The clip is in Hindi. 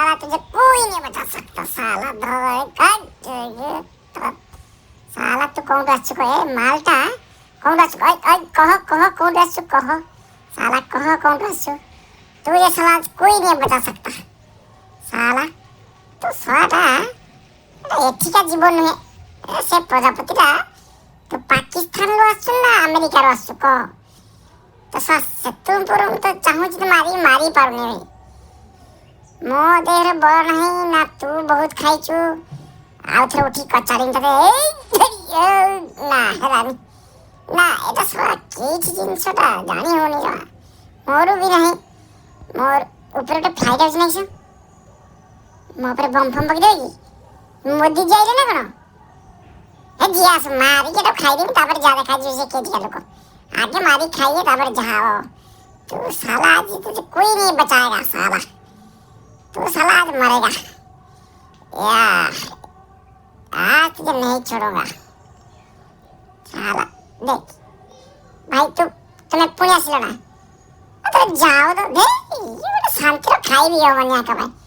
साला तुझे कोई नहीं बचा सकता साला धड़ साला तू कौन को ए माल्टा कौन कहो कौन कहो साला कहो कौन तू ये साला कोई नहीं बचा सकता साला तू साला एठिका जीवन नुहे से प्रजापतिरा तू पाकिस्तान रो आसु ना अमेरिका रो आसु को तो तुम पुरम तो चाहू जे मारी मारी पारुनी मो देहर बड़ नहीं ना तू बहुत खाइचु आउ थरे उठी कचारिन तते ना हेरानी ना एटा साला केछि जिंसटा जानी होनी रा मोरू भी नहीं मोर ऊपर तो फ्लाइट आज नहीं मो पर बम फम बग देगी मोदी जाइले ना कोन ए जियास मारी के तो खाई दिन तापर ज्यादा खाई जैसे के दिया लोग आगे मारी खाइए तापर जाओ तू साला आज तुझे कोई नहीं बचाएगा साला तू साला आज मरेगा या आज तुझे नहीं छोड़ूंगा साला देख भाई तुम्हें पुण्य सिलना तो जाओ तो देख ये शांति रो खाई भी हो बनिया का भाई